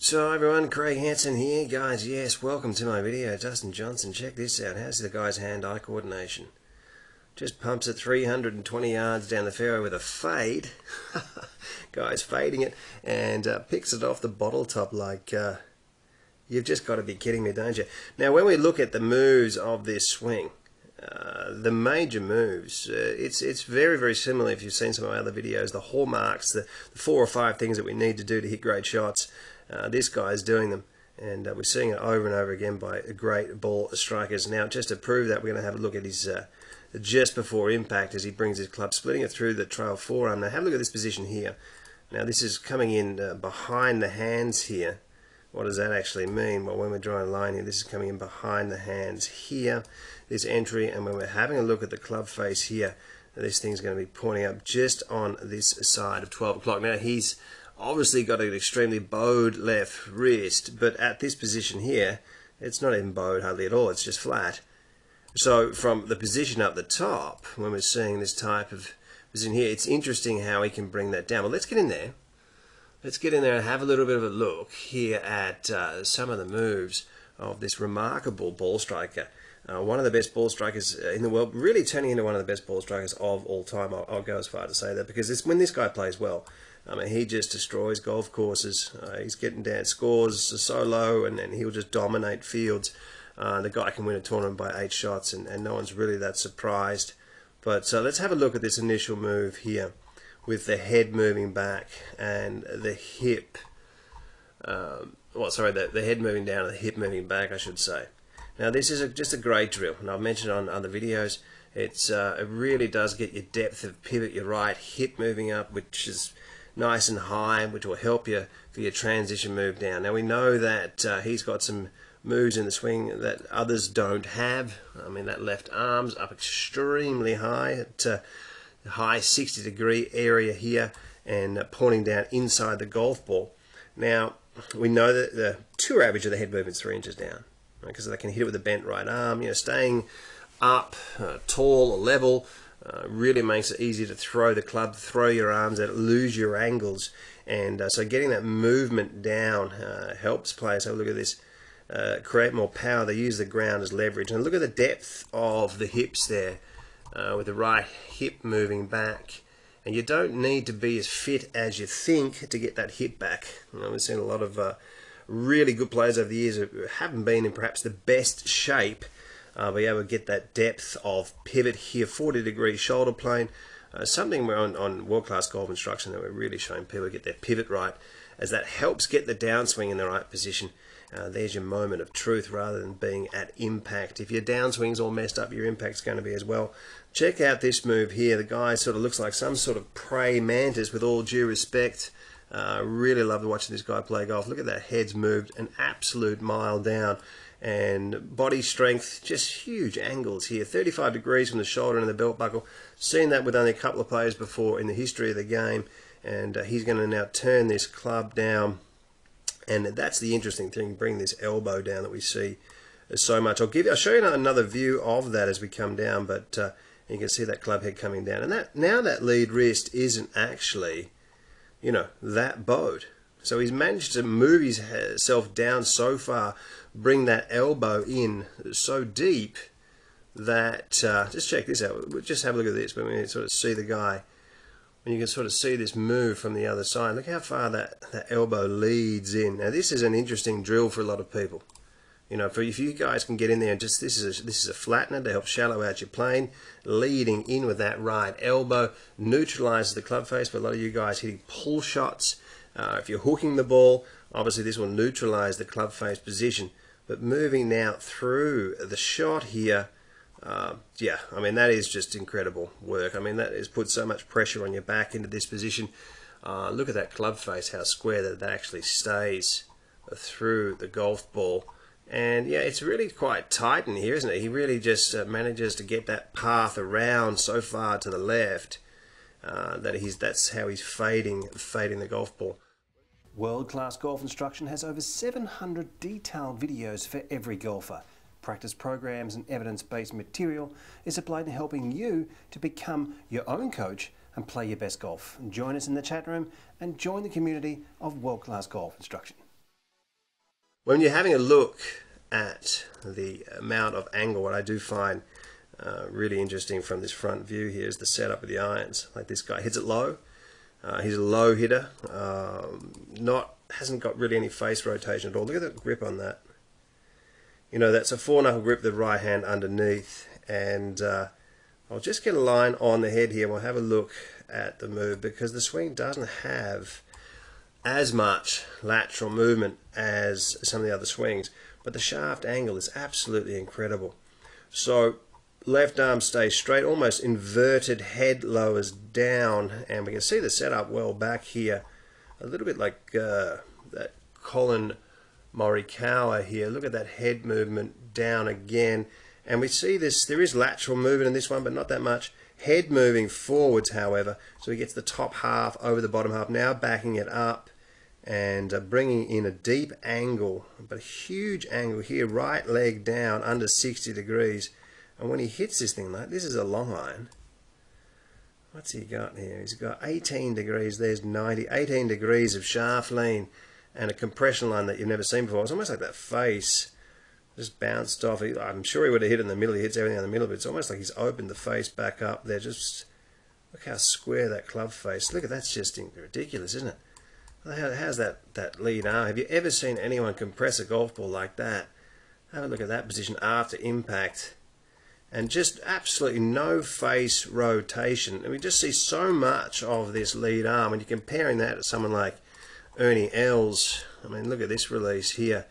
So everyone, Craig Hanson here, guys. Yes, welcome to my video. Dustin Johnson, check this out. How's the guy's hand-eye coordination? Just pumps it 320 yards down the fairway with a fade. Guy's fading it and picks it off the bottle top like you've just got to be kidding me, don't you? Now, when we look at the moves of this swing, the major moves, it's very, very similar if you've seen some of my other videos. The hallmarks, the 4 or 5 things that we need to do to hit great shots. This guy is doing them, and we're seeing it over and over again by great ball strikers. Now, just to prove that, we're going to have a look at his just before impact as he brings his club, splitting it through the trail forearm. Now, have a look at this position here. Now, this is coming in behind the hands here. What does that actually mean? Well, when we're drawing a line here, this is coming in behind the hands here, this entry, and when we're having a look at the club face here, this thing's going to be pointing up just on this side of 12 o'clock. Now, he's obviously got an extremely bowed left wrist, but at this position here, it's not even bowed hardly at all, it's just flat. So from the position up the top, when we're seeing this type of position here, it's interesting how he can bring that down. Well, let's get in there. Let's get in there and have a little bit of a look here at some of the moves of this remarkable ball striker. One of the best ball strikers in the world, really turning into one of the best ball strikers of all time. I'll go as far to say that, because when this guy plays well, I mean, he just destroys golf courses. He's getting down, scores so low, and then he'll just dominate fields. The guy can win a tournament by 8 shots, and no one's really that surprised. But let's have a look at this initial move here, with the head moving back and the hip. The head moving down and the hip moving back, I should say. Now, this is just a great drill, and I've mentioned on other videos. It really does get your depth of pivot, your right hip moving up, which is nice and high, which will help you for your transition move down. Now, we know that he's got some moves in the swing that others don't have. I mean, that left arm's up extremely high at the high 60-degree area here, and pointing down inside the golf ball. Now, we know that the tour average of the head movement is 3 inches down, because they can hit it with a bent right arm. Staying up, tall or level, really makes it easy to throw the club, throw your arms out, lose your angles, and so getting that movement down helps players. So look at this, create more power. They use the ground as leverage, and look at the depth of the hips there, with the right hip moving back. And you don't need to be as fit as you think to get that hip back. We've seen a lot of really good players over the years who haven't been in perhaps the best shape, be able to get that depth of pivot here, 40-degree shoulder plane, something we're on world-class golf instruction that we're really showing people to get their pivot right, as that helps get the downswing in the right position. There's your moment of truth rather than being at impact. If your downswing's all messed up, your impact's going to be as well. Check out this move here. The guy sort of looks like some sort of praying mantis, with all due respect. Really love watching this guy play golf. Look at that, head's moved an absolute mile down, and body strength, just huge angles here, 35 degrees from the shoulder and the belt buckle. Seen that with only a couple of players before in the history of the game, and he's going to now turn this club down, and that's the interesting thing, bring this elbow down that we see so much. I'll show you another view of that as we come down, but you can see that club head coming down, and that lead wrist isn't actually, that bowed. So he's managed to move himself down so far, bring that elbow in so deep that, just check this out, just have a look at this, when we sort of see the guy, when you can sort of see this move from the other side, look how far that elbow leads in. Now, this is an interesting drill for a lot of people. If you guys can get in there and just, this is a flattener to help shallow out your plane, leading in with that right elbow, neutralizes the club face. But a lot of you guys hitting pull shots, if you're hooking the ball, obviously this will neutralize the club face position. But moving now through the shot here, yeah, I mean, that is just incredible work. I mean, that has put so much pressure on your back into this position. Look at that club face, how square that actually stays through the golf ball. And yeah, it's really quite tight in here, isn't it? He really just manages to get that path around so far to the left that's how he's fading the golf ball. World-class golf instruction has over 700 detailed videos for every golfer. Practice programs and evidence-based material is applied in helping you to become your own coach and play your best golf. Join us in the chat room and join the community of world-class golf instruction. When you're having a look at the amount of angle, what I do find really interesting from this front view here is the setup of the irons. Like this guy hits it low. He's a low hitter. Hasn't got really any face rotation at all. Look at the grip on that. You know, that's a 4-knuckle grip, the right hand underneath. And I'll just get a line on the head here. We'll have a look at the move, because the swing doesn't have as much lateral movement as some of the other swings, but the shaft angle is absolutely incredible. So left arm stays straight, almost inverted, head lowers down, and we can see the setup well back here, a little bit like that Colin Morikawa here. Look at that head movement down again, and we see this, there is lateral movement in this one, but not that much. Head moving forwards, however, so he gets the top half over the bottom half, now backing it up and bringing in a deep angle, but a huge angle here, right leg down under 60 degrees. And when he hits this thing, like this is a long iron. What's he got here? He's got 18 degrees, there's 90, 18 degrees of shaft lean and a compression line that you've never seen before. It's almost like that face just bounced off. I'm sure he would have hit it in the middle. He hits everything in the middle, but it's almost like he's opened the face back up there. Just look how square that club face. Look at that's just ridiculous, isn't it? How's that lead arm? Have you ever seen anyone compress a golf ball like that? Have a look at that position after impact. And just absolutely no face rotation. And we just see so much of this lead arm. When you're comparing that to someone like Ernie Els, I mean, look at this release here.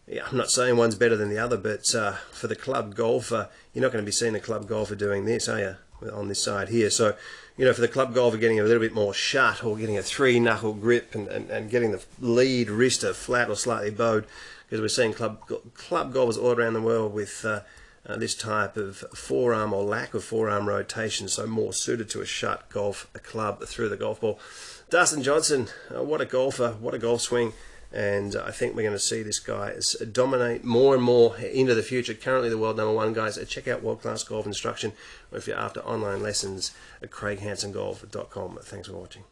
Yeah, I'm not saying one's better than the other, but for the club golfer, you're not going to be seeing the club golfer doing this, are you? On this side here. So, you know, for the club golfer getting a little bit more shut, or getting a 3-knuckle grip and getting the lead wrister flat or slightly bowed, because we're seeing club golfers all around the world with this type of forearm or lack of forearm rotation, so more suited to a shut golf club through the golf ball. Dustin Johnson, what a golfer, what a golf swing. And I think we're going to see this guy dominate more and more into the future. Currently the world #1, guys. Check out World Class Golf Instruction, or if you're after online lessons, at CraigHansonGolf.com. Thanks for watching.